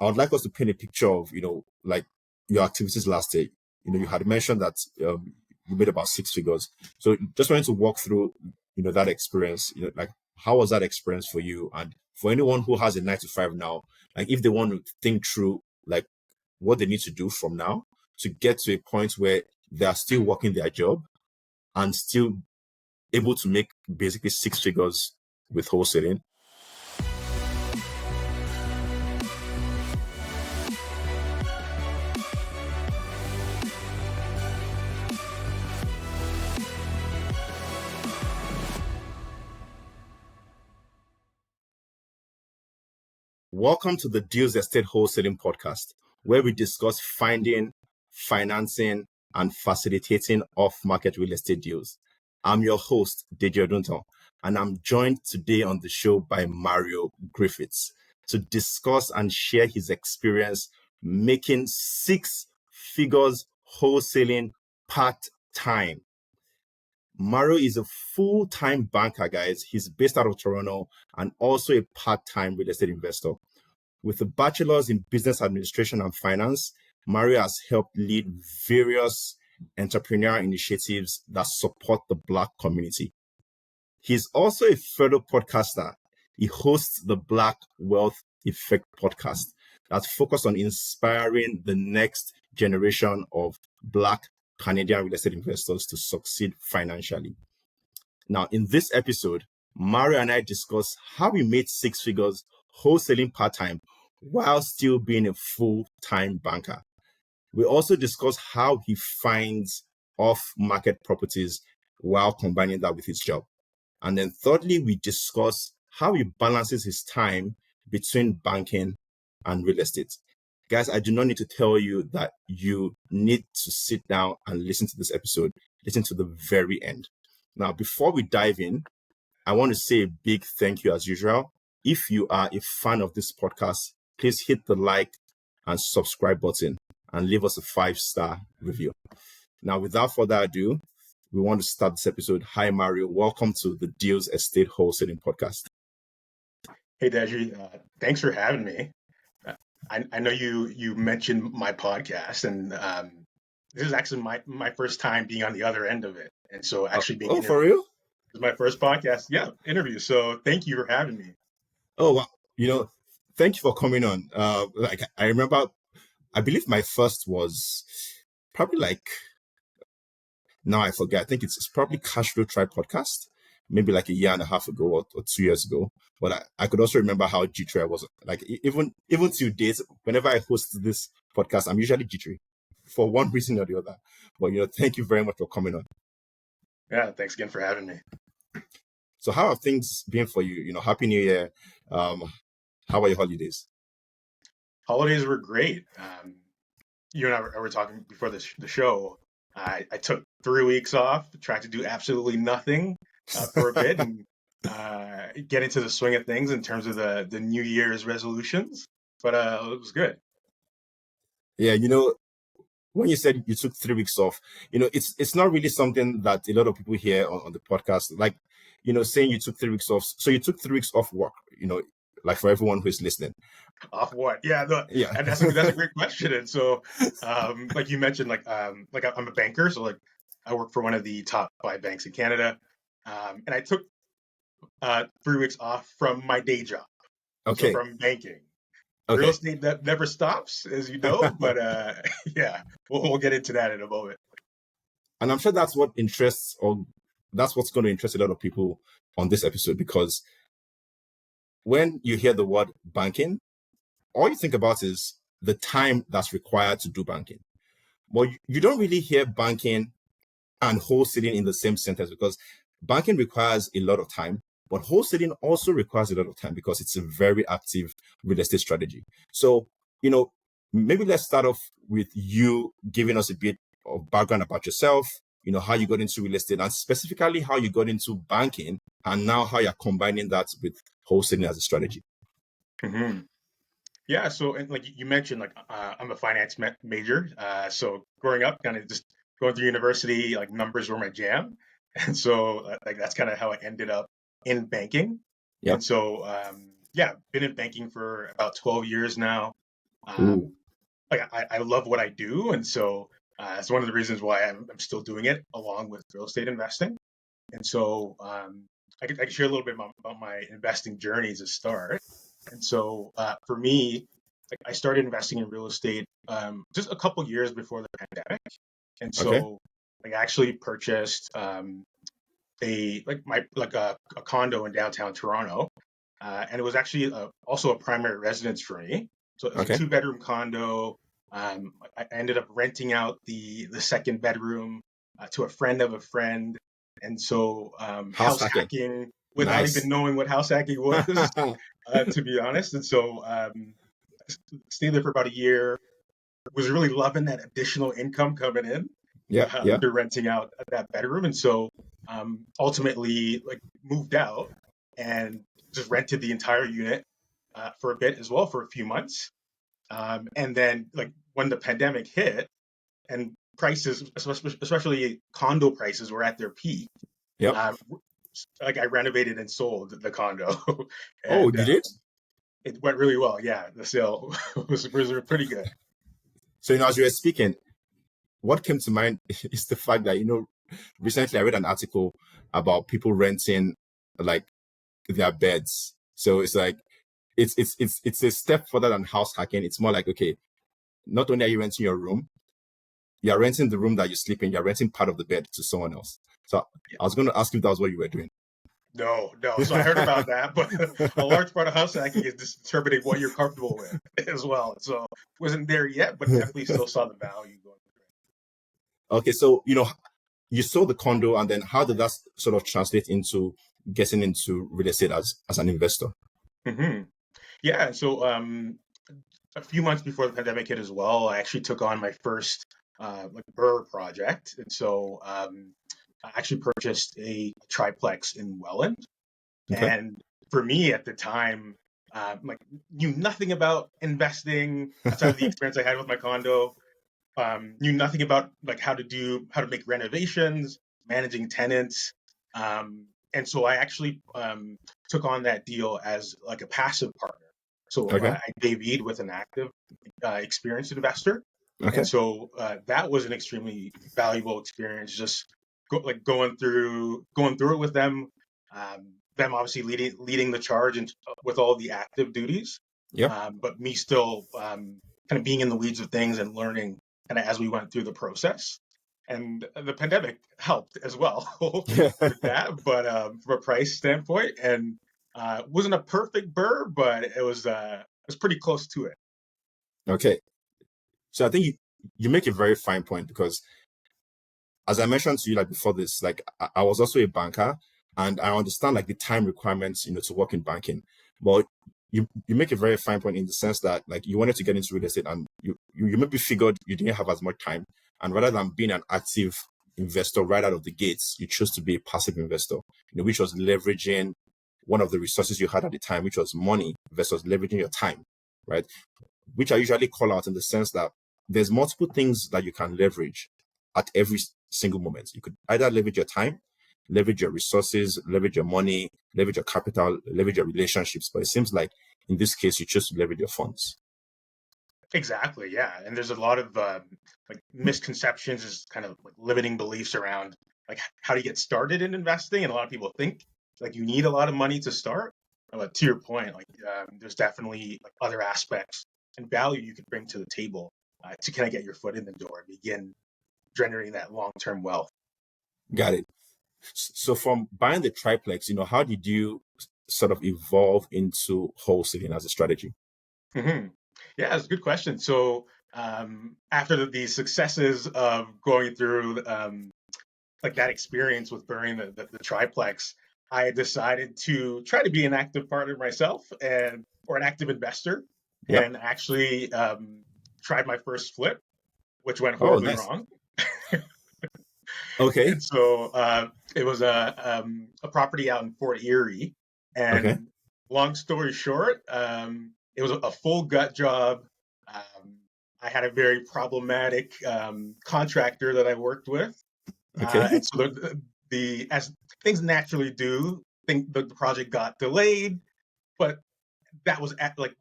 I would like us to paint a picture of, like your activities last year. You had mentioned that you made about 6 figures. So just wanted to walk through, that experience, like how was that experience for you? And for anyone who has a 9 to 5 now, like if they want to think through, like what they need to do from now to get to a point where they are still working their job and still able to make basically 6 figures with wholesaling. Welcome to the Deals Estate Wholesaling Podcast, where we discuss finding, financing, and facilitating off-market real estate deals. I'm your host, Deji Odunton, and I'm joined today on the show by Mario Griffiths to discuss and share his experience making 6 figures wholesaling part-time. Mario is a full-time banker, guys. He's based out of Toronto and also a part-time real estate investor. With a bachelor's in business administration and finance, Mario has helped lead various entrepreneurial initiatives that support the Black community. He's also a fellow podcaster. He hosts the Black Wealth Effect podcast that focuses on inspiring the next generation of Black Canadian real estate investors to succeed financially. Now, in this episode, Mario and I discuss how we made 6 figures wholesaling part-time while still being a full-time banker. We also discuss how he finds off-market properties while combining that with his job. And then thirdly, we discuss how he balances his time between banking and real estate. Guys, I do not need to tell you that you need to sit down and listen to this episode. Listen to the very end. Now, before we dive in, I want to say a big thank you as usual. If you are a fan of this podcast, please hit the like and subscribe button and leave us a 5-star review. Now, without further ado, we want to start this episode. Hi, Mario. Welcome to the Deals Estate Wholesaling Podcast. Hey, Deji. Thanks for having me. I know you mentioned my podcast, and this is actually my first time being on the other end of it. And so actually being interviewed. For real? This is my first podcast. Yeah, interview. So thank you for having me. Oh, wow. Thank you for coming on. Like I remember, I believe my first was probably now I forget. I think it's probably Cash Flow Tribe podcast, maybe like a year and a half ago or 2 years ago. But I could also remember how jittery I was. Like even to date, whenever I host this podcast, I'm usually jittery for one reason or the other. But thank you very much for coming on. Yeah, thanks again for having me. So how have things been for you? Happy New Year. How are your holidays? Holidays were great. You and I were talking before the show. I took 3 weeks off, tried to do absolutely nothing for a bit and get into the swing of things in terms of the New Year's resolutions. But it was good. Yeah, when you said you took 3 weeks off, it's not really something that a lot of people hear on the podcast. Like, saying you took 3 weeks off. So you took 3 weeks off work, like for everyone who is listening. Off what? Yeah, yeah. And that's a great question. And so, like you mentioned, like I'm a banker, so like I work for one of the top 5 banks in Canada, and I took 3 weeks off from my day job. Okay. So from banking. Okay. Real estate that never stops, as you know. But yeah, we'll get into that in a moment. And I'm sure that's what interests, or that's what's going to interest a lot of people on this episode, because when you hear the word banking, all you think about is the time that's required to do banking. But you don't really hear banking and wholesaling in the same sentence, because banking requires a lot of time, but wholesaling also requires a lot of time because it's a very active real estate strategy. So, maybe let's start off with you giving us a bit of background about yourself, how you got into real estate, and specifically how you got into banking, and now how you're combining that with wholesaling as a strategy. Mm-hmm. Yeah, so and like you mentioned, like I'm a finance major. So growing up, kind of just going through university, like numbers were my jam, and so like that's kind of how I ended up in banking. Yep. And so yeah, been in banking for about 12 years now. Ooh. Like I love what I do, and so it's one of the reasons why I'm still doing it along with real estate investing. And so I can share a little bit about my investing journey as a start. And so for me, like I started investing in real estate just a couple years before the pandemic. And Okay. so I actually purchased a condo in downtown Toronto, and it was actually also a primary residence for me. So it was a Okay. 2 bedroom condo. I ended up renting out the second bedroom to a friend of a friend, and so House house hacking. hacking without even Nice. knowing what house hacking was, to be honest. And so stayed there for about a year. Was really loving that additional income coming in Yeah. Yeah. through renting out that bedroom, and so ultimately like moved out and just rented the entire unit for a bit as well for a few months, and then like when the pandemic hit and prices, especially condo prices, were at their peak. Yep. Uh, like I renovated and sold the condo, Oh, and you did? it went really well. Yeah, the sale was pretty good. So, as you were speaking, what came to mind is the fact that, recently I read an article about people renting like their beds. So it's like, it's a step further than house hacking. It's more like, okay, not only are you renting your room, you're renting the room that you sleep in, you're renting part of the bed to someone else. So I was going to ask if that was what you were doing. No, no. So I heard about that, but a large part of house hacking is just determining what you're comfortable with as well. So wasn't there yet, but definitely still saw the value going Okay, so, you sold the condo, and then how did that sort of translate into getting into real estate as an investor? through it. Yeah, and so a few months before the pandemic hit as well, I actually took on my first like BRRRR project, and so I actually purchased a triplex in Welland. Okay. And for me at the time, like knew nothing about investing outside of the experience I had with my condo. Knew nothing about like how to make renovations, managing tenants, and so I actually took on that deal as like a passive partner. So Okay. I JV'd with an active, experienced investor, and Okay. so that was an extremely valuable experience. Just going through it with them, them obviously leading the charge and with all the active duties, Yep. but me still kind of being in the weeds of things and learning kind of as we went through the process. And the pandemic helped as well with that, but from a price standpoint, and wasn't a perfect burr, but it was pretty close to it. Okay. So I think you make a very fine point, because as I mentioned to you like before this, like I was also a banker, and I understand like the time requirements, to work in banking. But you make a very fine point in the sense that like you wanted to get into real estate, and you maybe figured you didn't have as much time, and rather than being an active investor right out of the gates, you chose to be a passive investor, which was leveraging one of the resources you had at the time, which was money, versus leveraging your time, right? Which I usually call out in the sense that there's multiple things that you can leverage at every single moment. You could either leverage your time, leverage your resources, leverage your money, leverage your capital, leverage your relationships. But it seems like in this case, you choose to leverage your funds. Exactly, yeah. And there's a lot of like misconceptions, is kind of like limiting beliefs around like how to get started in investing. And a lot of people think like you need a lot of money to start. But to your point, like there's definitely like other aspects and value you could bring to the table to kind of get your foot in the door and begin generating that long-term wealth. Got it. So from buying the triplex, how did you sort of evolve into wholesaling as a strategy? hmm Yeah, it's a good question. So after the successes of going through like that experience with burning the triplex, I decided to try to be an active partner myself and or an active investor, Yeah. and actually tried my first flip, which went Oh, horribly nice. wrong. Okay. And so it was a property out in Fort Erie, Okay. and long story short, it was a full gut job. Um, I had a very problematic contractor that I worked with, Okay. and so as things naturally do, think the project got delayed, but that was like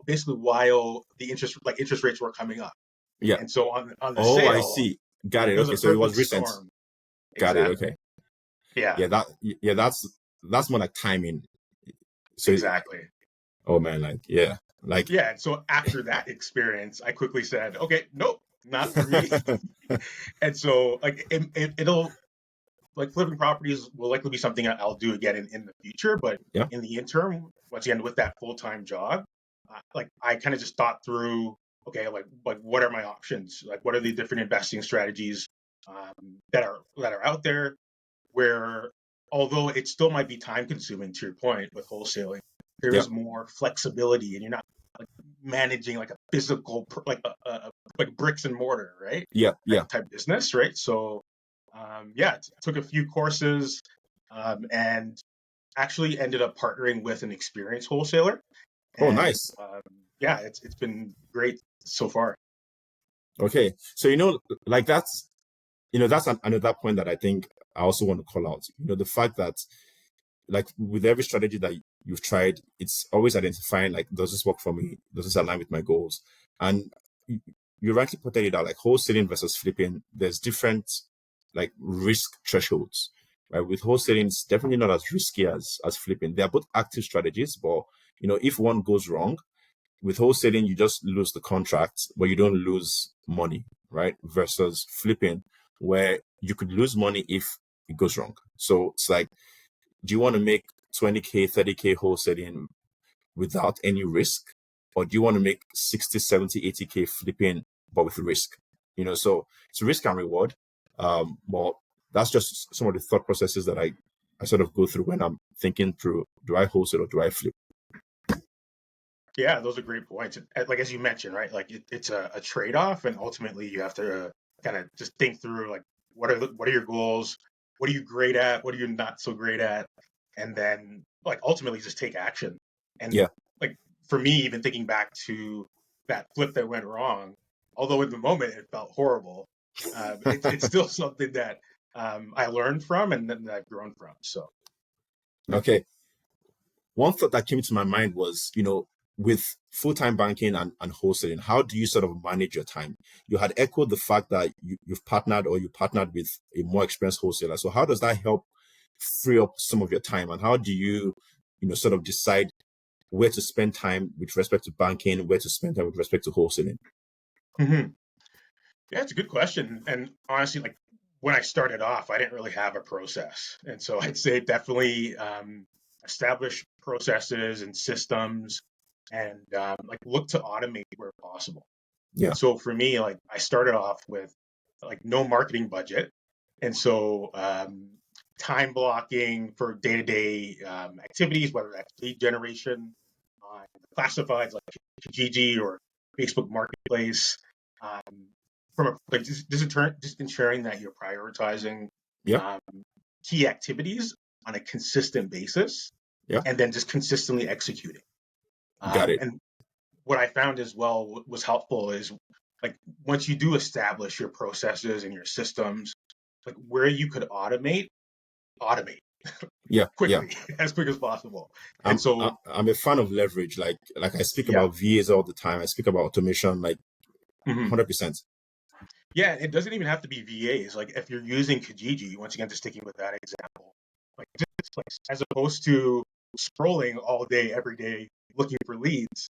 basically while the interest rates were coming up. Yeah. And so on the Oh, I sale, see. Got it. it was Okay. a So it was perfect recent. storm. Got it. Exactly. Okay. Yeah, Yeah, that's more like timing. So, exactly. oh man, like, yeah. Like, Yeah. And so after that experience, I quickly said, okay, nope, not for me. And so like it'll like flipping properties will likely be something I'll do again in the future. But yeah, in the interim, once again, with that full-time job, like I kind of just thought through, okay, like what are my options? Like what are the different investing strategies that are out there? Where although it still might be time consuming, to your point with wholesaling, there yeah. is more flexibility, and you're not like managing like a physical like bricks and mortar, right? Yeah, yeah. Type business, right? So yeah, took a few courses, and actually ended up partnering with an experienced wholesaler. Oh, And nice. yeah, it's been great so far. Okay. So, like that's another point that I think I also want to call out. The fact that, like, with every strategy that you've tried, it's always identifying, like, does this work for me? Does this align with my goals? And you rightly pointed it out, like wholesaling versus flipping, there's different, like, risk thresholds. Right? With wholesaling, it's definitely not as risky as flipping. They are both active strategies, but if one goes wrong, with wholesaling, you just lose the contract, but you don't lose money, right? Versus flipping, where you could lose money if it goes wrong. So it's like, do you want to make 20K, 30K wholesaling without any risk? Or do you want to make 60, 70, 80K flipping, but with risk? So it's risk and reward. But that's just some of the thought processes that I sort of go through when I'm thinking through, do I wholesale or do I flip? Yeah, those are great points. Like as you mentioned, right? Like it's a trade off, and ultimately you have to kind of just think through like what are your goals, what are you great at, what are you not so great at, and then like ultimately just take action. And Yeah. like for me, even thinking back to that flip that went wrong, although in the moment it felt horrible, it's still something that I learned from and then that I've grown from. So Okay. One thought that came to my mind was, with full-time banking and wholesaling, how do you sort of manage your time? You had echoed the fact that you partnered with a more experienced wholesaler. So how does that help free up some of your time? And how do you, sort of decide where to spend time with respect to banking, where to spend time with respect to wholesaling? mhm. Yeah, it's a good question. And honestly, like when I started off, I didn't really have a process. And so I'd say definitely establish processes and systems and like look to automate where possible. And Yeah. so for me, like I started off with like no marketing budget. And so time blocking for day to day activities, whether that's lead generation on classifieds like Kijiji or Facebook Marketplace. Um, from a, like just ensuring that you're prioritizing Yeah. um, key activities on a consistent basis, Yeah. and then just consistently executing. Got it. And what I found as well was helpful is like once you do establish your processes and your systems, like where you could automate Yeah. Yeah. quickly as quick as possible. And I'm I- so I'm a fan of leverage. Like I speak yeah. about VAs all the time. I speak about automation, like Mhm. 100%. Yeah, it doesn't even have to be VAs. Like if you're using Kijiji, once again, just sticking with that example, like just like as opposed to scrolling all day every day looking for leads,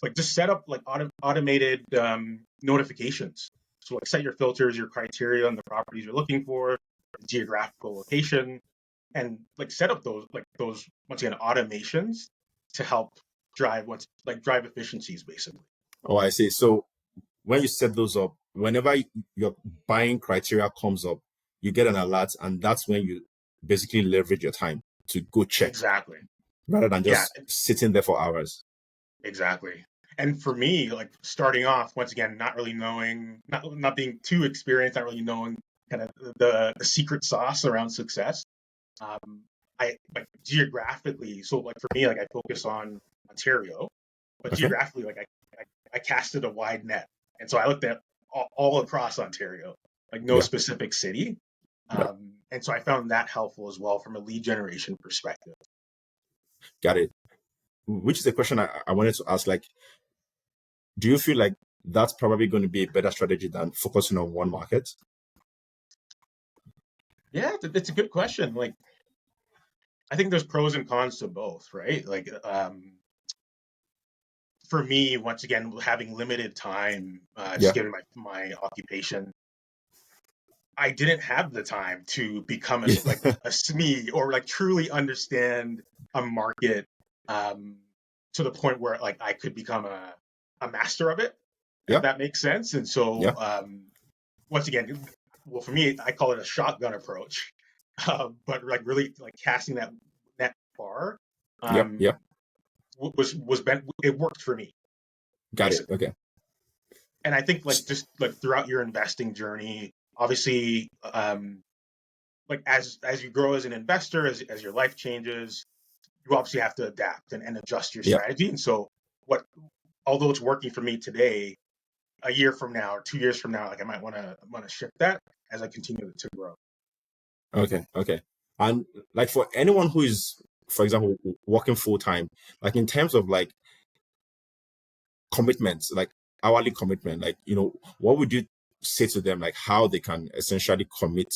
like just set up like automated notifications. So like set your filters, your criteria, and the properties you're looking for, geographical location, and like set up those once again automations to help drive efficiencies basically. Oh, I see. So when you set those up, whenever your buying criteria comes up, you get an alert, and that's when you basically leverage your time to go check Exactly. rather than Yeah, just sitting there for hours. exactly. And for me, like starting off, once again, not really knowing, not being too experienced, not really knowing kind of the secret sauce around success. Um, I like geographically, so like for me, like I focus on Ontario, but Okay. geographically, like I casted a wide net, and so I looked at all across Ontario, like no Yeah. specific city, Yeah. and so I found that helpful as well from a lead generation perspective. Got it. which is a question I wanted to ask. Like, do you feel like that's probably going to be a better strategy than focusing on one market? Yeah, it's a good question. Like, I think there's pros and cons to both, right? Like, for me, once again, having limited time, just Yeah, given my occupation, I didn't have the time to become a like yeah, a SME or like truly understand a market um, to the point where like I could become a master of it, if yeah, that makes sense. And so yeah, once again, well, for me, I call it a shotgun approach, but like really like casting that net far yep, um, yep. it worked for me Got it. basically. Okay. And I think like just like throughout your investing journey, obviously, like as you grow as an investor, as your life changes, you obviously have to adapt and adjust your Yeah. strategy. And so, what although it's working for me today, a year from now or 2 years from now, like I might want to shift that as I continue to grow. Okay. Okay. And like for anyone who is, for example, working full time, like in terms of like commitments, like hourly commitment, like, what would you say to them, like how they can essentially commit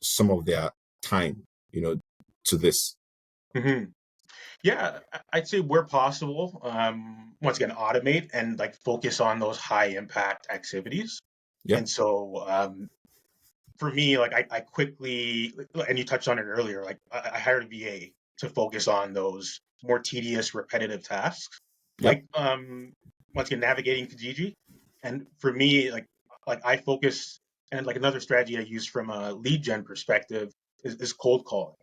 some of their time, to this? Hmm. Yeah, I'd say where possible, once again, automate and like focus on those high impact activities. Yeah. And so, for me, like I quickly, and you touched on it earlier, like I hired a VA to focus on those more tedious, repetitive tasks, Yep. like once again navigating Kijiji. And for me, like I focus, and like another strategy I use from a lead gen perspective is cold calling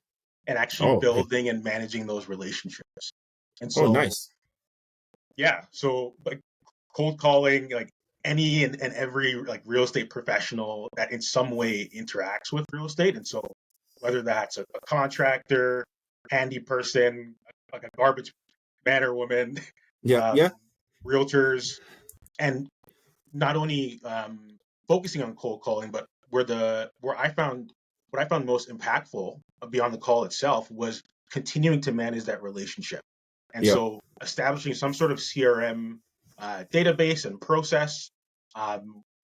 and actually Oh, okay. building and managing those relationships. And Oh, so nice. yeah, so like cold calling like any and every like real estate professional that in some way interacts with real estate. And so whether that's a contractor, handy person, like a garbage man or woman, Yeah. um, Yeah. realtors, and not only focusing on cold calling, but where I found what I found most impactful beyond the call itself was continuing to manage that relationship. And Yeah. so establishing some sort of CRM database and process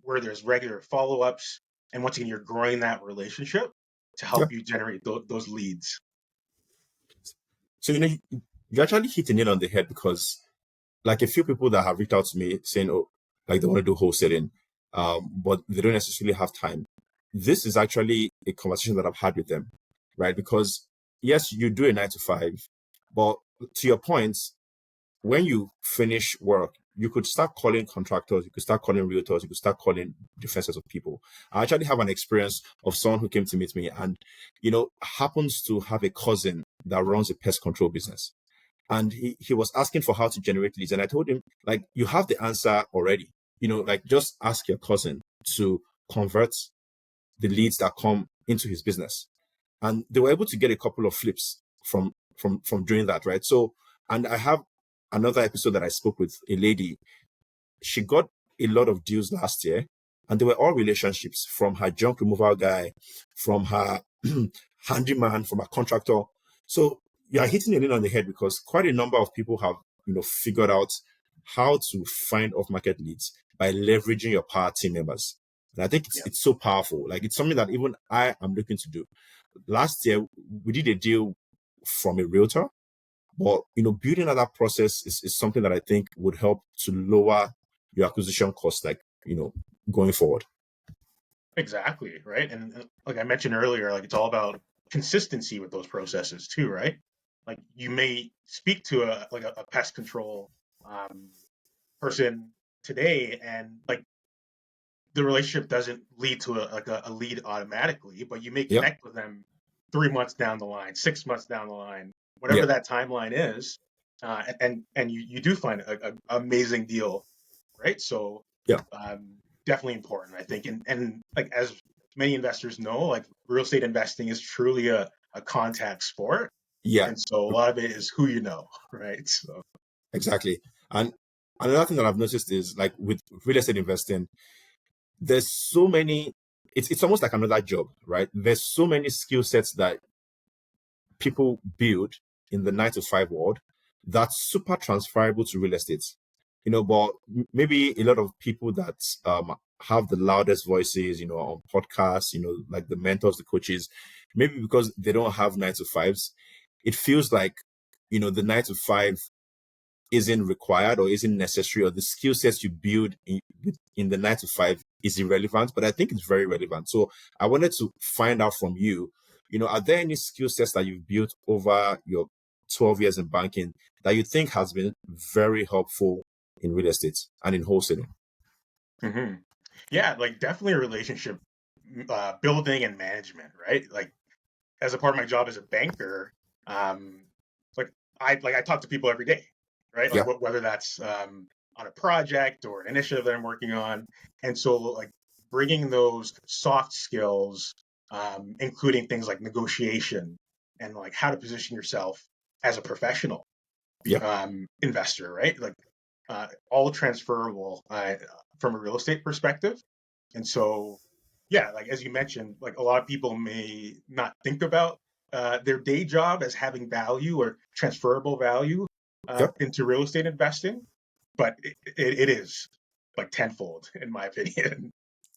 where there's regular follow-ups, and once again, you're growing that relationship to Yeah. help you generate those leads. So, you actually hit the nail on the head because like a few people that have reached out to me saying, oh, like they want to do wholesaling, but they don't necessarily have time. This is actually a conversation that I've had with them, right? Because yes, you do a 9 to 5, but to your point, when you finish work, you could start calling contractors, you could start calling realtors, you could start calling different sets of people. I actually have an experience of someone who came to meet me and, happens to have a cousin that runs a pest control business. And he was asking for how to generate leads. And I told him, like, you have the answer already. Like just ask your cousin to convert the leads that come into his business. And they were able to get a couple of flips from doing that, right? So, and I have another episode that I spoke with a lady. She got a lot of deals last year, and they were all relationships, from her junk removal guy, from her handyman, from her contractor. So you are hitting a nail on the head because quite a number of people have, figured out how to find off-market leads by leveraging your power team members. And I think Yeah, it's so powerful. Like it's something that even I am looking to do. Last year, we did a deal from a realtor, but building out that process is something that I think would help to lower your acquisition cost, like, going forward. exactly. Right. And like I mentioned earlier, like it's all about consistency with those processes too, right? Like you may speak to a pest control um, person today, and like the relationship doesn't lead to a lead automatically, but you may Yep. connect with them 3 months down the line, 6 months down the line, whatever Yep. that timeline is, and you do find a amazing deal, right? So Yeah. definitely important, I think, and like as many investors know, like real estate investing is truly a contact sport, Yeah. and so a lot of it is who you know, right? So Exactly. And another thing that I've noticed is like with real estate investing, there's so many, it's almost like another job, right? There's so many skill sets that people build in the 9 to 5 world that's super transferable to real estate. But maybe a lot of people that have the loudest voices, on podcasts, like the mentors, the coaches, maybe because they don't have 9 to 5s, it feels like, the 9 to 5 isn't required or isn't necessary, or the skill sets you build in the 9 to 5 is irrelevant, but I think it's very relevant. So I wanted to find out from you, are there any skill sets that you've built over your 12 years in banking that you think has been very helpful in real estate and in wholesaling? hmm Yeah, like definitely relationship building and management, right? Like as a part of my job as a banker, um, I talk to people every day, right? Like Yeah, whether that's on a project or an initiative that I'm working on, and so like bringing those soft skills, including things like negotiation and like how to position yourself as a professional yeah, investor, right? Like all transferable from a real estate perspective. And so, yeah, like as you mentioned, like a lot of people may not think about their day job as having value or transferable value yeah. into real estate investing, but it is like tenfold in my opinion.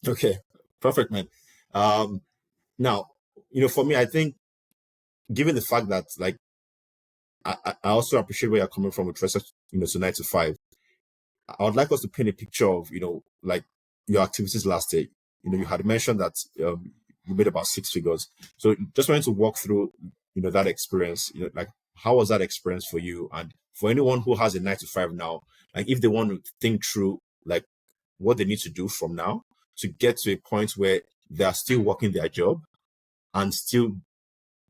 Okay, perfect, man. Um, Now, for me, I think given the fact that like I also appreciate where you're coming from with respect, to 9 to 5. I would like us to paint a picture of, like your activities last year. You had mentioned that you made about 6 figures. So just wanted to walk through, that experience. Like how was that experience for you? And for anyone who has a 9 to 5 now, like if they want to think through like what they need to do from now to get to a point where they are still working their job and still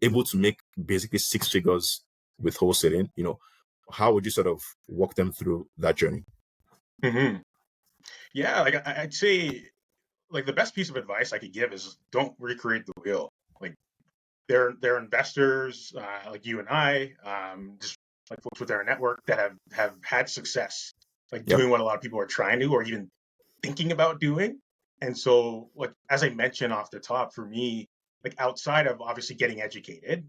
able to make basically 6 figures with wholesaling, how would you sort of walk them through that journey? hmm Yeah, like I'd say like the best piece of advice I could give is don't recreate the wheel. Like they're investors like you and I, just like folks with our network that have had success, like Yep. doing what a lot of people are trying to, or even thinking about doing. And so, like as I mentioned off the top, for me, like outside of obviously getting educated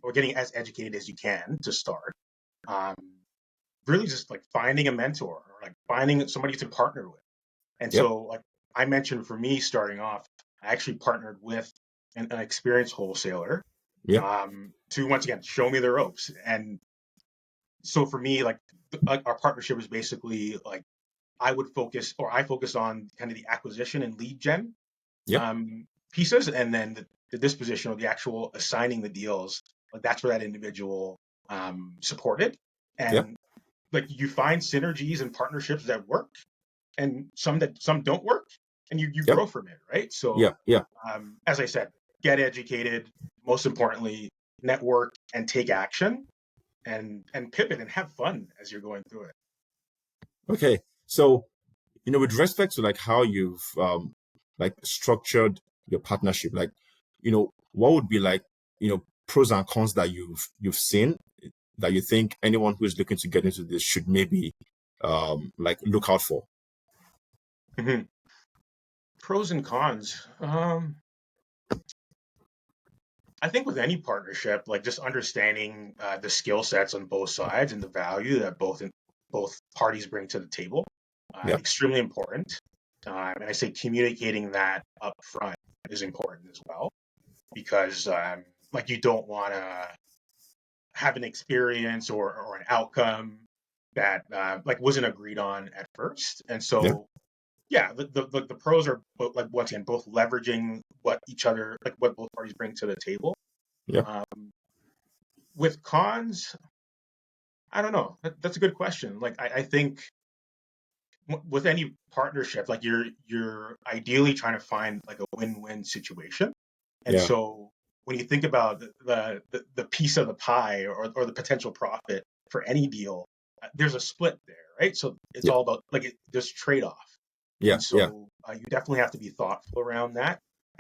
or getting as educated as you can to start, um, really just like finding a mentor or like finding somebody to partner with. And Yep. so, like I mentioned, for me starting off, I actually partnered with an experienced wholesaler Yep. to once again show me the ropes. And so for me, like our partnership was basically like I focus on kind of the acquisition and lead gen Yep. pieces, and then the disposition or the actual assigning the deals. Like that's where that individual supported, Yep. and like you find synergies and partnerships that work, and some don't work, and you Yep. grow from it, right? So Yep. Yep. as I said, get educated. Most importantly, network and take action, and pivot and have fun as you're going through it. Okay. So, with respect to like how you've like structured your partnership, like, what would be like, pros and cons that you've seen that you think anyone who is looking to get into this should maybe like look out for? Mhm. Pros and cons. I think with any partnership, like just understanding the skill sets on both sides and the value that both parties bring to the table, Yep. extremely important. And I say communicating that up front is important as well because, like, you don't want to have an experience or an outcome that like wasn't agreed on at first. And Yep. so, yeah, the pros are both, like once again both leveraging what each other like what both parties bring to the table. Yep. Um, with cons, I don't know. That's a good question. Like I think with any partnership, like you're ideally trying to find like a win-win situation. And Yeah. so when you think about the piece of the pie or the potential profit for any deal, there's a split there, right? So it's Yeah. all about like there's trade-off. Yeah. And Yeah. so you definitely have to be thoughtful around that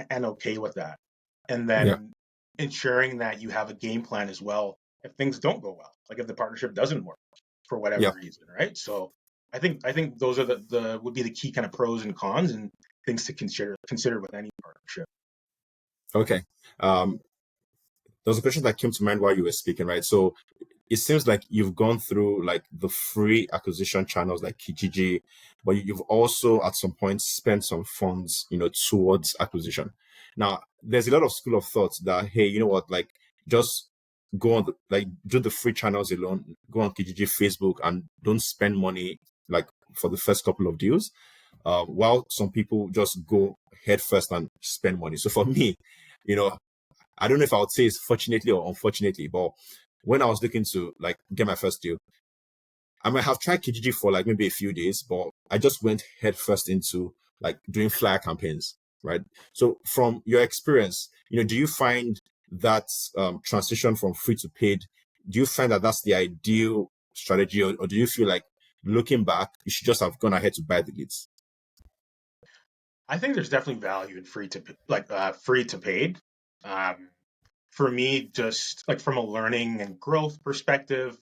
and okay with that. And Yeah. then ensuring that you have a game plan as well if things don't go well, like if the partnership doesn't work for whatever Yeah. reason, right? So I think those are the would be the key kind of pros and cons and things to consider with any partnership. Okay. There was a question that came to mind while you were speaking, right? So it seems like you've gone through like the free acquisition channels like Kijiji, but you've also at some point spent some funds, towards acquisition. Now, there's a lot of school of thought that, hey, you know what, like just go on, do the free channels alone, go on Kijiji, Facebook, and don't spend money like for the first couple of deals. While some people just go head first and spend money. So for me, I don't know if I would say it's fortunately or unfortunately, but when I was looking to like get my first deal, I might have tried Kijiji for like maybe a few days, but I just went head first into like doing flyer campaigns, right? So from your experience, do you find that transition from free to paid, do you find that that's the ideal strategy, or do you feel like looking back, you should just have gone ahead to buy the leads? I think there's definitely value in free to paid. Um, for me, just like from a learning and growth perspective,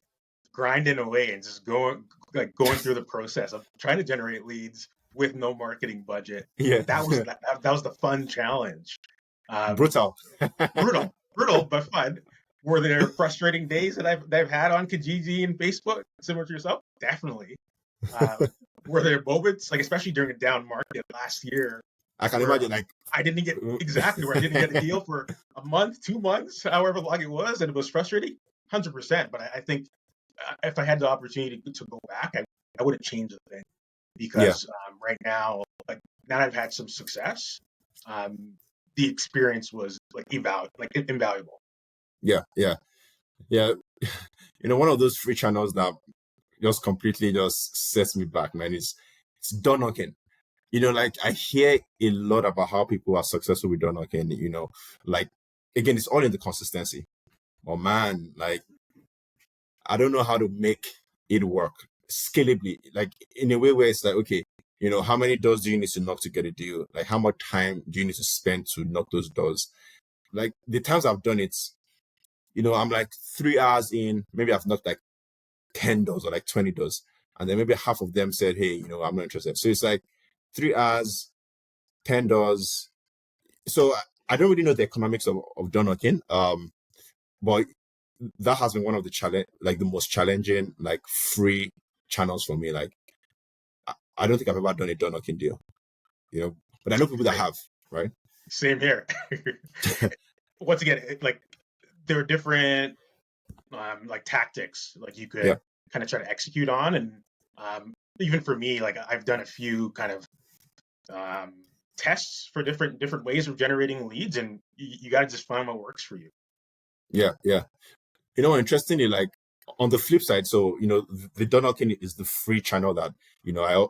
grinding away and just going through the process of trying to generate leads with no marketing budget. Yeah. That was the fun challenge. Um, Brutal. brutal, but fun. Were there frustrating days that I've had on Kijiji and Facebook, similar to yourself? Definitely. Were there moments, like especially during a down market last year, I can where imagine like I didn't get where I didn't get a deal for a month, 2 months, however long it was, and it was frustrating? 100%. But I think if I had the opportunity to go back, I wouldn't change a thing yeah, because right now, like now that I've had some success, the experience was like invaluable. yeah, yeah, yeah. One of those free channels that just completely just sets me back, man, it's door knocking. Like I hear a lot about how people are successful with door knocking, like again, it's all in the consistency. Oh man, like I don't know how to make it work scalably, like in a way where it's like, okay, how many doors do you need to knock to get a deal? Like how much time do you need to spend to knock those doors? Like the times I've done it, I'm like 3 hours in, maybe I've knocked like 10 doors or like 20 doors. And then maybe half of them said, hey, I'm not interested. So it's like 3 hours, 10 doors. So I don't really know the economics of door knocking. But that has been one of the most challenging, like free channels for me. Like I don't think I've ever done a door knocking deal, but I know people that Same, have, right? same here. Once again, like there are different like tactics like you Yeah. could kind of try to execute on, and even for me, like I've done a few kind of um, tests for different ways of generating leads, and you got to just find what works for you. Yeah. Yeah. Interestingly, like on the flip side, so, the door knocking is the free channel that,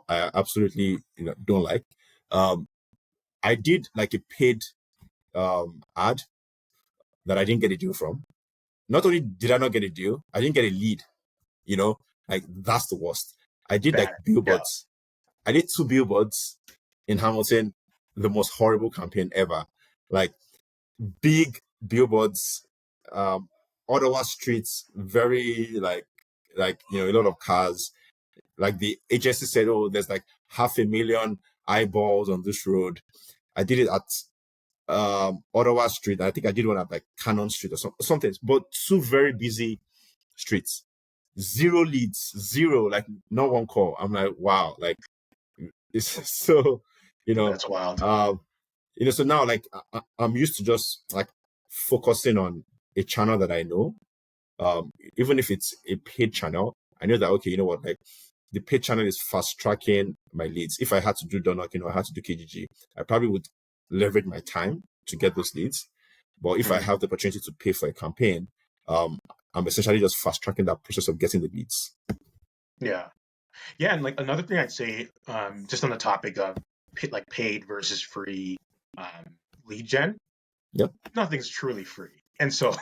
I absolutely, don't like. Um, I did like a paid ad that I didn't get a deal from. Not only did I not get a deal, I didn't get a lead, you know, like that's the worst. I did like That yeah, billboards. I did 2 billboards in Hamilton, the most horrible campaign ever. Like big billboards, Ottawa streets, very like, a lot of cars. Like the agency said, oh, there's like 500,000 eyeballs on this road. I did it at Ottawa Street. I think I did one at like Cannon Street or something, but 2 very busy streets. Zero leads, zero, like not one call. I'm like, wow, like it's so, you know, that's wild. um, so now like I'm used to just like focusing on a channel that I know. Even if it's a paid channel, I know that okay, you know what, like the paid channel is fast tracking my leads. If I had to do door knocking or I had to do KGG, I probably would leverage my time to get those leads. But if I Mhm. have the opportunity to pay for a campaign, um, I'm essentially just fast tracking that process of getting the leads. Yeah, yeah, and like another thing I'd say, just on the topic of like paid versus free lead gen, Yep. nothing's truly free. And so,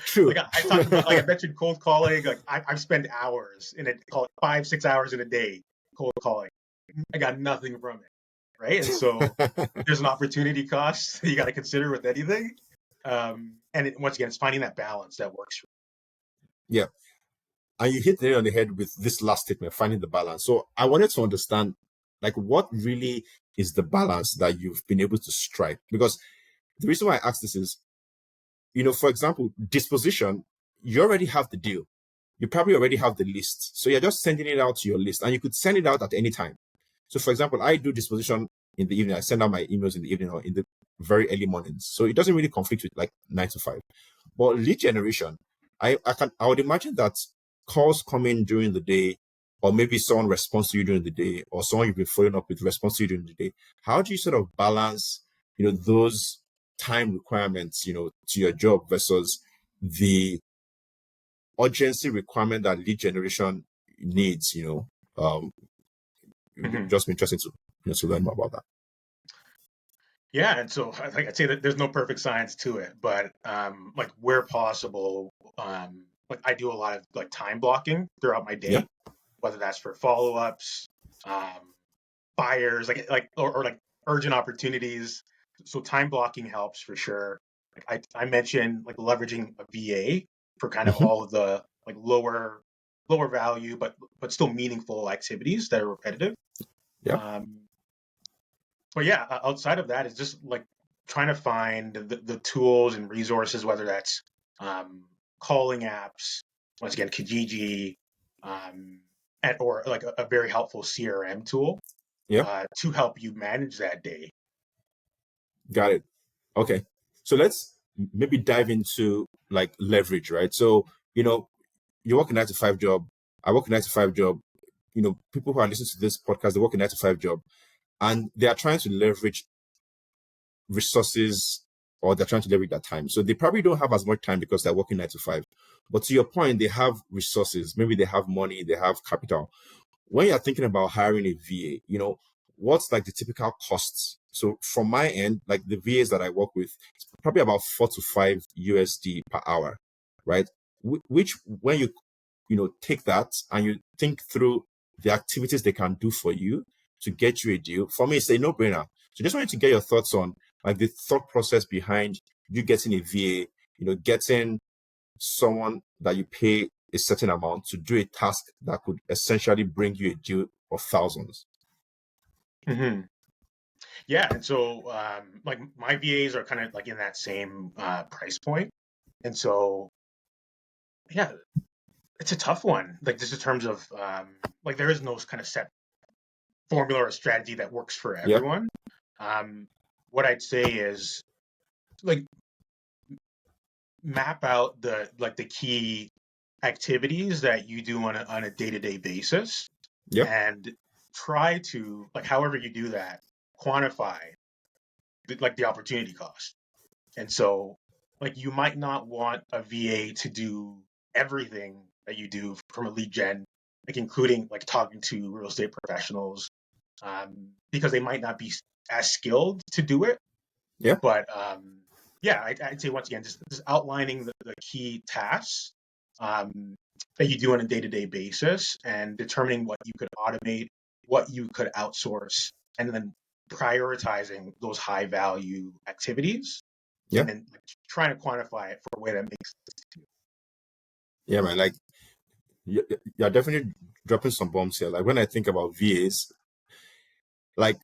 True. like I talked about, like I mentioned, cold calling. Like I've spent hours in it, call it 5, 6 hours in a day cold calling. I got nothing from it, right? And so there's an opportunity cost that you got to consider with anything. Once again, it's finding that balance that works for Yeah. And you hit the nail on the head with this last statement, finding the balance. So I wanted to understand, like, what really is the balance that you've been able to strike? Because the reason why I ask this is, for example, disposition, you already have the deal. you probably already have the list. So you're just sending it out to your list, and you could send it out at any time. So for example, I do disposition in the evening. I send out my emails in the evening or in the very early mornings. So it doesn't really conflict with like 9 to 5. But lead generation, I would imagine that calls come in during the day, or maybe someone responds to you during the day, or someone you've been following up with responds to you during the day. How do you sort of balance, those time requirements, to your job versus the urgency requirement that lead generation needs, just be interesting to learn more about that. Yeah, and so like I'd say that there's no perfect science to it, but like where possible, like I do a lot of like time blocking throughout my day, Yeah. whether that's for follow-ups, fires, or like urgent opportunities. So time blocking helps for sure. Like I mentioned like leveraging a VA for kind of Mm-hmm. all of the like lower value but still meaningful activities that are repetitive. Yeah. But yeah, outside of that, it's just like trying to find the tools and resources, whether that's calling apps, once again, Kijiji, or like a very helpful CRM tool Yeah. to help you manage that day. Got it. Okay. So let's maybe dive into like leverage, right? So, you work a 9 to 5 job. I work a 9 to 5 job. People who are listening to this podcast, they work a 9 to 5 job, and they are trying to leverage resources, or they're trying to leverage their time. So they probably don't have as much time because they're working 9 to 5. But to your point, they have resources. Maybe they have money, they have capital. When you're thinking about hiring a VA, what's like the typical costs? So from my end, like the VAs that I work with, it's probably about 4 to 5 USD per hour, right? Which when you take that and you think through the activities they can do for you to get you a deal, for me, it's a no-brainer. So just wanted to get your thoughts on like the thought process behind you getting a VA, getting someone that you pay a certain amount to do a task that could essentially bring you a deal of thousands. Mm-hmm. Yeah, and so like my VAs are kind of like in that same price point, and so yeah, it's a tough one. Like just in terms of like there is no kind of set formula or strategy that works for Yeah. everyone. What I'd say is like map out the key activities that you do on a day-to-day basis Yeah. and try to like however you do that quantify the opportunity cost. And so like you might not want a VA to do everything that you do from a lead gen, like including like talking to real estate professionals, because they might not be as skilled to do it. Yeah. But yeah, I'd say once again, just outlining the key tasks that you do on a day-to-day basis and determining what you could automate, what you could outsource, and then prioritizing those high-value activities, Yeah. and then trying to quantify it for a way that makes sense to you. Yeah, man. Like you're definitely dropping some bombs here. Like when I think about VAs, like,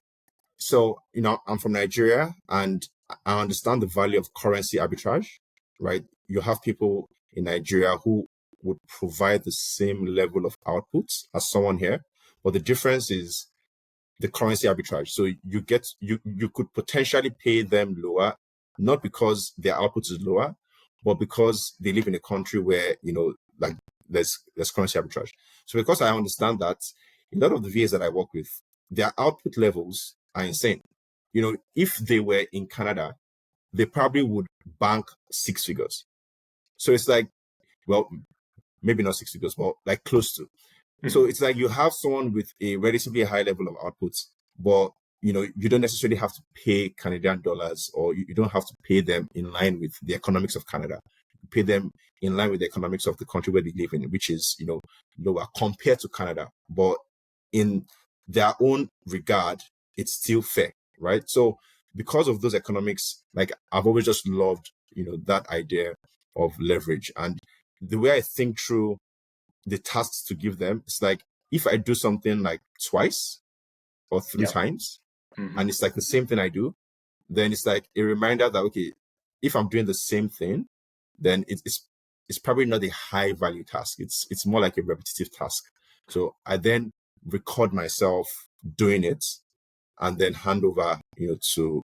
so, I'm from Nigeria, and I understand the value of currency arbitrage, right? You have people in Nigeria who would provide the same level of output as someone here, but the difference is the currency arbitrage. So you could potentially pay them lower, not because their output is lower, but because they live in a country where, like there's currency arbitrage. So because I understand that, a lot of the VAs that I work with, their output levels are insane. If they were in Canada, they probably would bank 6 figures. So it's like, well, maybe not 6 figures, but like close to. So Mhm. it's like you have someone with a relatively high level of output, but you don't necessarily have to pay Canadian dollars, or you don't have to pay them in line with the economics of Canada. You pay them in line with the economics of the country where they live in, which is, lower compared to Canada. But in their own regard, it's still fair, right? So because of those economics, like I've always just loved, that idea of leverage. And the way I think through the tasks to give them, it's like if I do something like twice or three Yep. times, Mm-hmm. and it's like the same thing I do, then it's like a reminder that, okay, if I'm doing the same thing, then it's it's probably not a high value task. It's more like a repetitive task. So I then record myself doing it and then hand over, to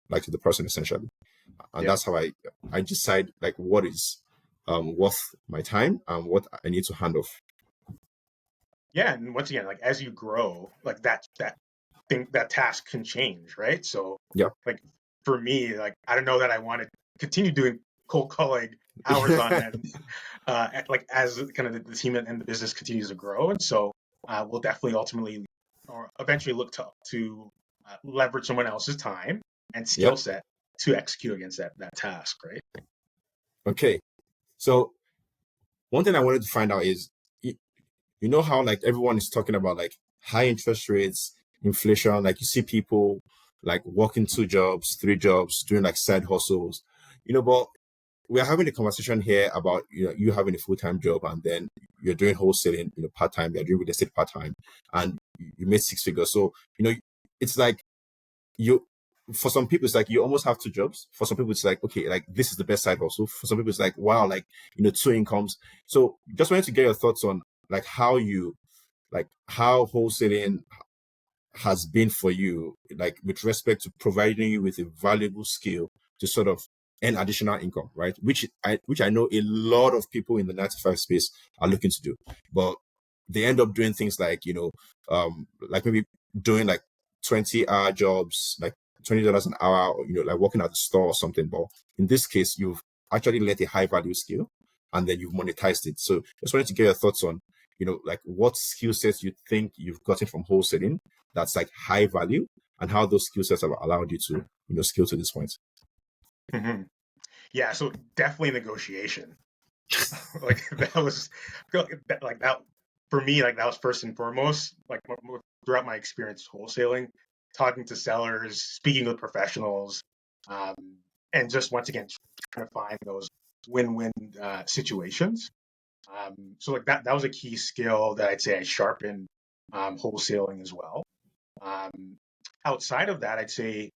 like to the person essentially. And Yeah. that's how I decide like what is worth my time and what I need to hand off. Yeah, and once again, like as you grow, like that thing, that task can change, right? So Yeah. like for me, like I don't know that I want to continue doing cold calling hours on end, like as kind of the team and the business continues to grow, and so we'll definitely ultimately or eventually look to leverage someone else's time and skill Yep. set to execute against that task, right? Okay. So one thing I wanted to find out is, you know how like everyone is talking about like high interest rates, inflation, like you see people like working 2 jobs, 3 jobs, doing like side hustles, but we're having a conversation here about, you having a full-time job and then you're doing wholesaling, part-time, you're doing real estate part-time and you made 6 figures. So, it's like you, for some people, it's like you almost have 2 jobs. For some people, it's like, okay, like this is the best side hustle. For some people, it's like, wow, like, 2 incomes. So just wanted to get your thoughts on like how wholesaling has been for you, like with respect to providing you with a valuable skill to sort of earn additional income, right? Which I know a lot of people in the 9 to 5 space are looking to do, but they end up doing things like, like maybe doing like 20-hour jobs, like $20 an hour, or, like working at the store or something. But in this case, you've actually learned a high value skill and then you've monetized it. So just wanted to get your thoughts on, like what skill sets you think you've gotten from wholesaling that's like high value and how those skill sets have allowed you to, scale to this point. Hmm. Yeah, so definitely negotiation. Like that was like that for me, like that was first and foremost, like throughout my experience wholesaling, talking to sellers, speaking with professionals, um, and just once again trying to find those win-win situations. So like that was a key skill that I'd say I sharpened wholesaling as well. Um, Outside of that, I'd say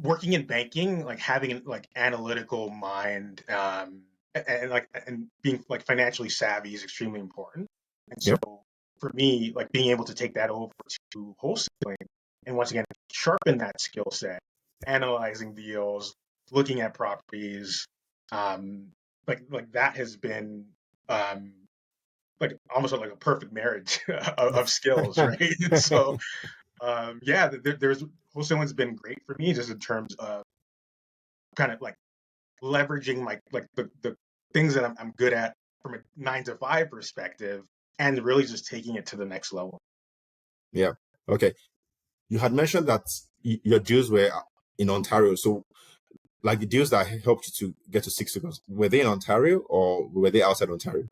working in banking, like having an like analytical mind, and being like financially savvy is extremely important. And so Yep. for me, like being able to take that over to wholesaling and once again sharpen that skill set, analyzing deals, looking at properties, um, like that has been um, like almost like a perfect marriage of skills, right? And so yeah, there's wholesaling's been great for me just in terms of kind of like leveraging my like the things that I'm good at from a 9 to 5 perspective and really just taking it to the next level. Yeah. Okay. You had mentioned that your deals were in Ontario. So like the deals that helped you to get to 6 figures, were they in Ontario or were they outside Ontario?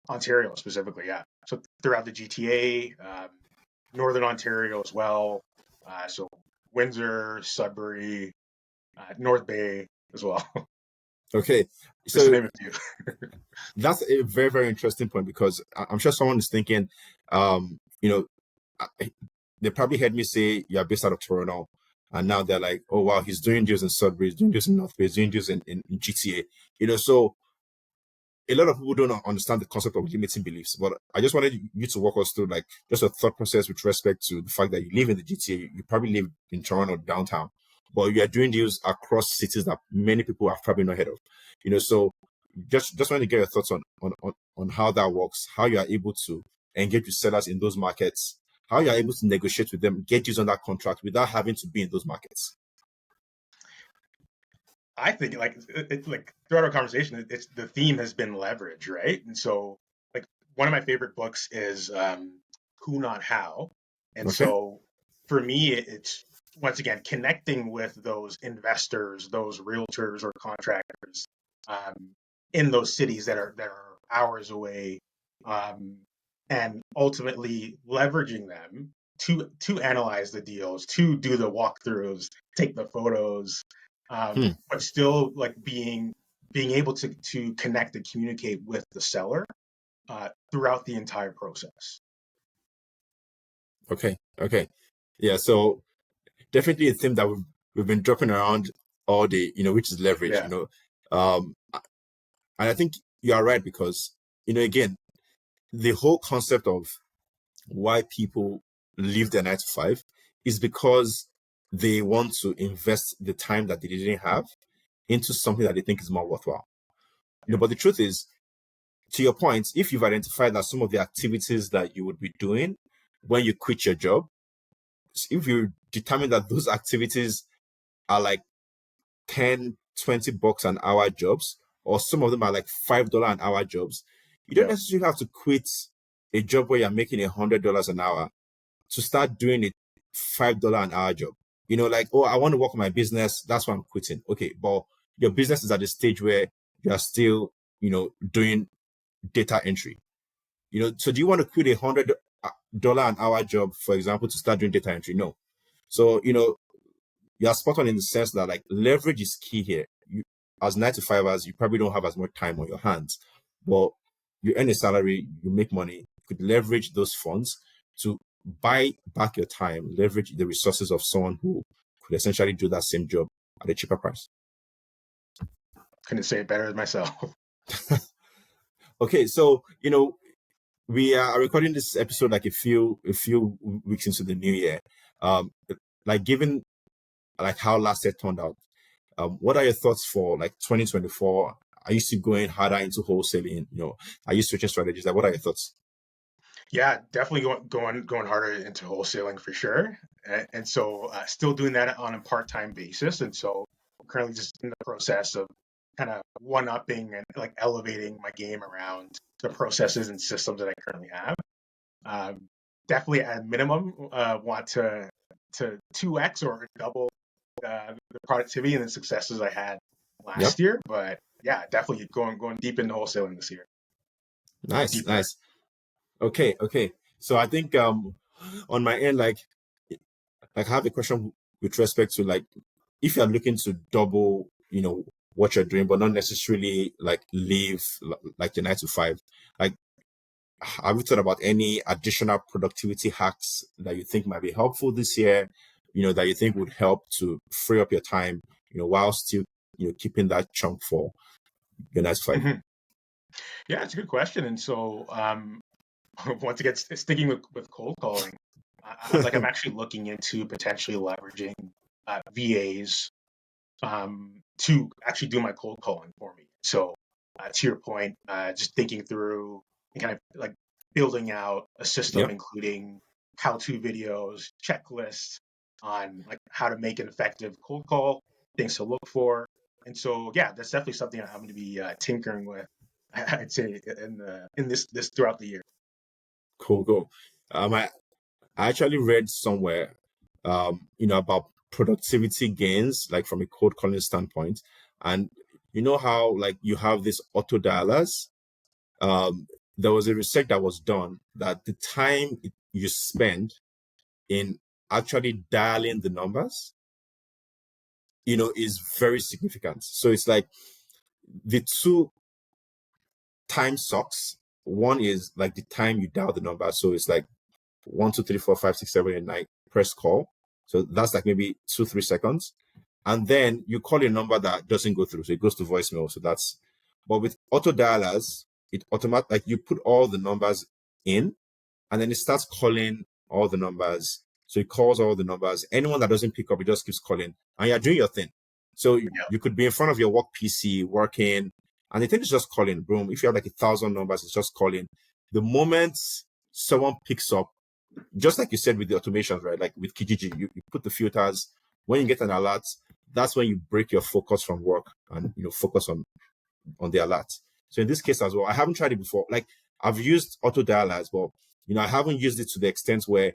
Ontario specifically, yeah. So throughout the GTA, Northern Ontario as well. So Windsor, Sudbury, North Bay as well, Okay. just to So name a few. that's a very, very interesting point because I'm sure someone is thinking, um, you know, they probably heard me say you're based out of Toronto, and now they're like, oh wow, he's doing deals in Sudbury, he's doing deals in North Bay, he's doing deals in GTA. So a lot of people don't understand the concept of limiting beliefs, but I just wanted you to walk us through like just a thought process with respect to the fact that you live in the GTA. You probably live in Toronto downtown, but you are doing deals across cities that many people have probably not heard of. So just wanted to get your thoughts on how that works, how you are able to engage with sellers in those markets, how you are able to negotiate with them, get deals on that contract without having to be in those markets. I think like throughout our conversation, it's the theme has been leverage, right? And so like one of my favorite books is Who Not How, and Okay. so for me, it's once again connecting with those investors, those realtors or contractors um, in those cities that are hours away, um, and ultimately leveraging them to analyze the deals, to do the walkthroughs, take the photos, Hmm. but still like being able to connect and communicate with the seller throughout the entire process. Okay. Okay. Yeah. So definitely a theme that we've been dropping around all day, which is leverage, Yeah. And I think you are right because, again, the whole concept of why people leave their 9 to 5 is because they want to invest the time that they didn't have into something that they think is more worthwhile. But the truth is, to your point, if you've identified that some of the activities that you would be doing when you quit your job, if you determine that those activities are like 10, $20 an hour jobs, or some of them are like $5 an hour jobs, you don't necessarily have to quit a job where you're making $100 an hour to start doing a $5 an hour job. Like, oh, I want to work on my business. That's why I'm quitting. Okay, but your business is at the stage where you are still, doing data entry. So do you want to quit $100 an hour job, for example, to start doing data entry? No. So, you're spot on in the sense that like leverage is key here. As 9 to 5ers, you probably don't have as much time on your hands, but you earn a salary, you make money, you could leverage those funds to buy back your time, leverage the resources of someone who could essentially do that same job at a cheaper price. Couldn't say it better myself. Okay, so we are recording this episode like a few weeks into the new year. Like given like how last year turned out, what are your thoughts for like 2024? Are you still going harder into wholesaling? Are you switching strategies? Like, what are your thoughts? Yeah, definitely going harder into wholesaling for sure. And so still doing that on a part-time basis. And so I'm currently just in the process of kind of one-upping and like elevating my game around the processes and systems that I currently have. Definitely at a minimum want to 2x or double the productivity and the successes I had last year. But yeah, definitely going deep into wholesaling this year. Nice. Okay. So I think on my end, like I have a question with respect to like if you're looking to double, what you're doing, but not necessarily like leave like your 9 to 5. Like, have you thought about any additional productivity hacks that you think might be helpful this year? That you think would help to free up your time, while still, keeping that chunk for your 9 to 5. Mm-hmm. Yeah, it's a good question. And so once again, sticking with cold calling, I'm actually looking into potentially leveraging VAs to actually do my cold calling for me. So to your point, just thinking through and kind of like building out a system, including how-to videos, checklists on like how to make an effective cold call, things to look for. And so, yeah, that's definitely something I'm going to be tinkering with. I'd say in this throughout the year. Cool. I actually read somewhere, about productivity gains, like from a cold calling standpoint. And you know how like you have this auto dialers? There was a research that was done that the time you spend in actually dialing the numbers, is very significant. So it's like the two time sucks. One is like the time you dial the number. So it's like 1, 2, 3, 4, 5, 6, 7, 8, 9, press call. So that's like maybe 2-3 seconds. And then you call a number that doesn't go through. So it goes to voicemail. So but with auto dialers, it like you put all the numbers in and then it starts calling all the numbers. So it calls all the numbers. Anyone that doesn't pick up, it just keeps calling and you're doing your thing. So you could be in front of your work PC working and the thing is just calling. Boom. If you have like 1,000 numbers, it's just calling. The moment someone picks up, just like you said with the automations, right? Like with Kijiji, you put the filters. When you get an alert, that's when you break your focus from work and focus on the alert. So in this case as well, I haven't tried it before. Like I've used auto dialers, but I haven't used it to the extent where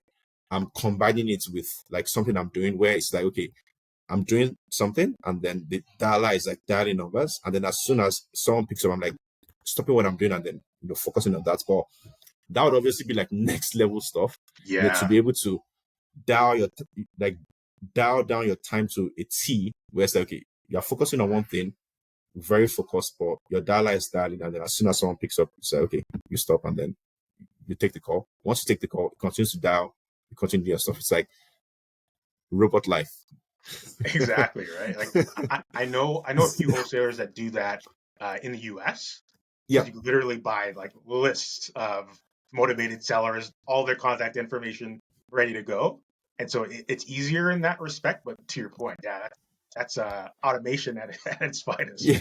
I'm combining it with like something I'm doing where it's like, okay, I'm doing something and then the dialer is like dialing numbers. And then as soon as someone picks up, I'm like stopping what I'm doing and then, focusing on that. But that would obviously be like next level stuff, to be able to dial down your time to a T where it's like, okay, you're focusing on one thing, very focused, but your dialer is dialing. And then as soon as someone picks up, you say, okay, you stop and then you take the call. Once you take the call, it continues to dial, you continue your stuff. It's like robot life. Exactly, right? Like I know a few wholesalers that do that in the US. Yeah. You can literally buy like lists of motivated sellers, all their contact information ready to go. And so it's easier in that respect. But to your point, yeah, that's automation at its finest. Yeah.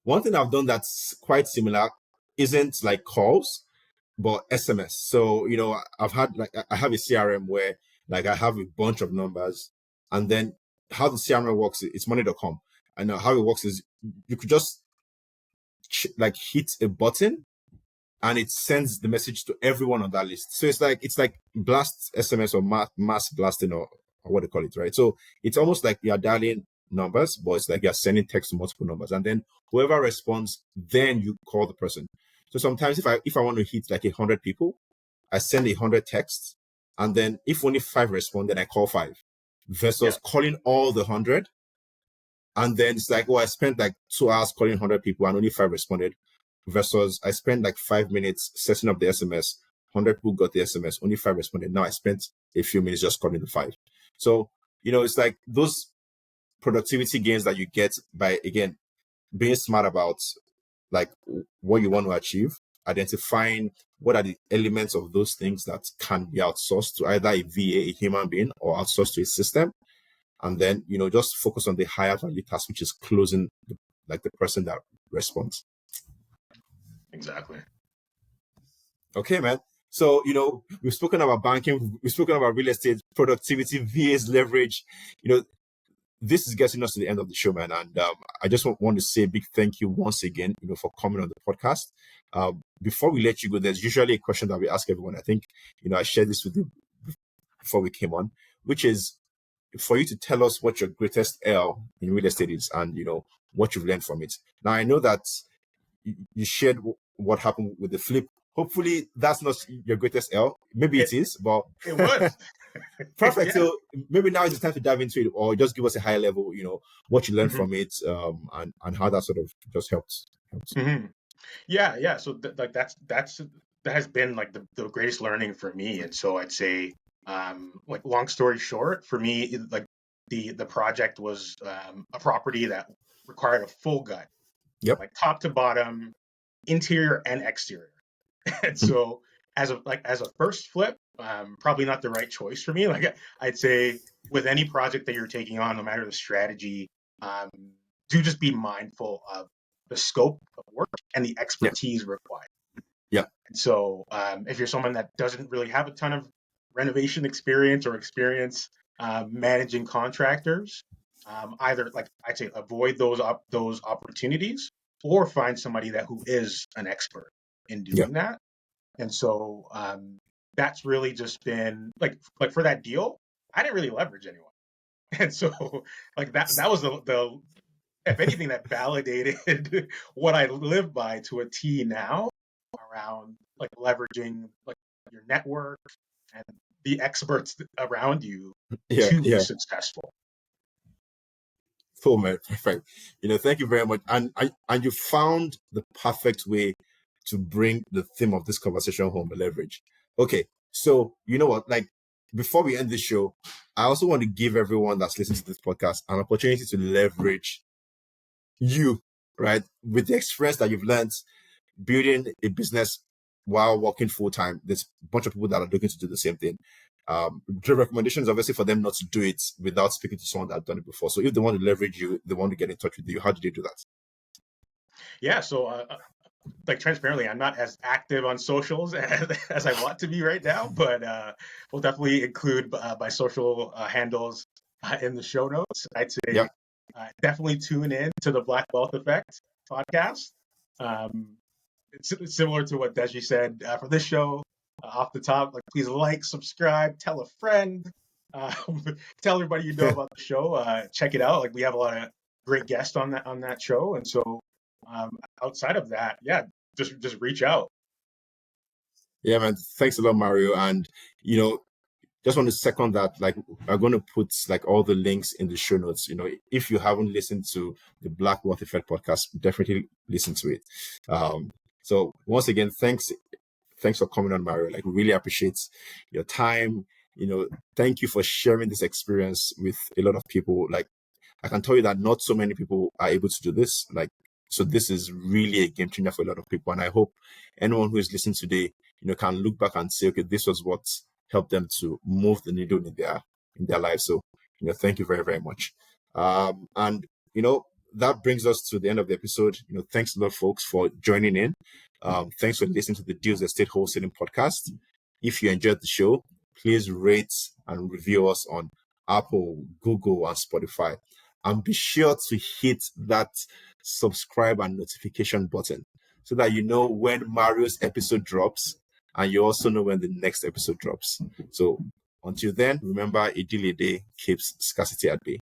One thing I've done that's quite similar isn't like calls, but SMS. So, I've had like I have a CRM where like I have a bunch of numbers, and then how the CRM works, it's money.com. And how it works is you could just like hit a button and it sends the message to everyone on that list. So it's like blast SMS or mass blasting or what they call it, right? So it's almost like you're dialing numbers, but it's like you're sending text to multiple numbers, and then whoever responds, then you call the person. So sometimes if I want to hit like 100 people, I send 100 texts, and then if only 5 respond, then I call 5, Yeah, versus calling all the 100. And then it's like, oh, I spent like 2 hours calling 100 people and only 5 responded, versus I spent like 5 minutes setting up the SMS. 100 people got the SMS, only 5 responded. Now I spent a few minutes just calling the 5. So, it's like those productivity gains that you get by, again, being smart about like what you want to achieve, identifying what are the elements of those things that can be outsourced to either a VA, a human being, or outsourced to a system. And then, just focus on the higher value task, which is closing the person that responds. exactly. Okay, man. So, we've spoken about banking, we've spoken about real estate, productivity, VAs, leverage. This is getting us to the end of the show, man. And I just want to say a big thank you once again, for coming on the podcast. Before we let you go, there's usually a question that we ask everyone. I think, I shared this with you before we came on, which is for you to tell us what your greatest L in real estate is, and, what you've learned from it. Now, I know that you shared what happened with the flip. Hopefully that's not your greatest L. Maybe it It is, but it was. perfect. Yeah. So maybe now it's time to dive into it, or just give us a high level, what you learned hmm from it, and how that sort of just helped. hmm Yeah, yeah. So like that has been like the greatest learning for me. And so I'd say, like long story short, for me, like the project was a property that required a full gut, Yep. like top to bottom, interior and exterior. And so as a first flip, probably not the right choice for me. Like I'd say with any project that you're taking on, no matter the strategy, um, do just be mindful of the scope of work and the Yeah. expertise required. Yeah. And so if you're someone that doesn't really have a ton of renovation experience or experience managing contractors, either like I'd say avoid those opportunities or find somebody that who is an expert in Yeah. doing that. And so that's really just been like for that deal, I didn't really leverage anyone. And so like that was the if anything that validated what I live by to a T now around like leveraging like your network and the experts around you Yeah. to be Yeah. successful. Cool, man. Perfect. Thank you very much. And you found the perfect way to bring the theme of this conversation home, the leverage. Okay. So you know what? Like before we end the show, I also want to give everyone that's listening to this podcast an opportunity to leverage you, right? With the experience that you've learned building a business while working full time. There's a bunch of people that are looking to do the same thing. The recommendation is obviously for them not to do it without speaking to someone that's done it before. So if they want to leverage you, they want to get in touch with you, how do they do that? Yeah, so like transparently, I'm not as active on socials as I want to be right now, but we'll definitely include my social handles in the show notes. I'd Yeah. say definitely tune in to the Black Wealth Effect podcast. Um, it's similar to what Deji said for this show off the top. Like, please like, subscribe, tell a friend, um, tell everybody you know about the show. Check it out. Like, we have a lot of great guests on that show, and so um, outside of that, yeah, just reach out. Yeah, man. Thanks a lot, Mario. And, just want to second that, like, I'm going to put like all the links in the show notes. If you haven't listened to the Black Wealth Effect podcast, definitely listen to it. So once again, thanks for coming on, Mario. Like, we really appreciate your time, thank you for sharing this experience with a lot of people. Like, I can tell you that not so many people are able to do this. So this is really a game changer for a lot of people. And I hope anyone who is listening today, can look back and say, okay, this was what helped them to move the needle in their lives. So, thank you very, very much. And, that brings us to the end of the episode. Thanks a lot, folks, for joining in. Thanks for listening to the Deals Estate Wholesaling podcast. If you enjoyed the show, please rate and review us on Apple, Google, and Spotify. And be sure to hit that subscribe and notification button so that you know when Mario's episode drops, and you also know when the next episode drops. So until then, remember, a deal a day keeps scarcity at bay.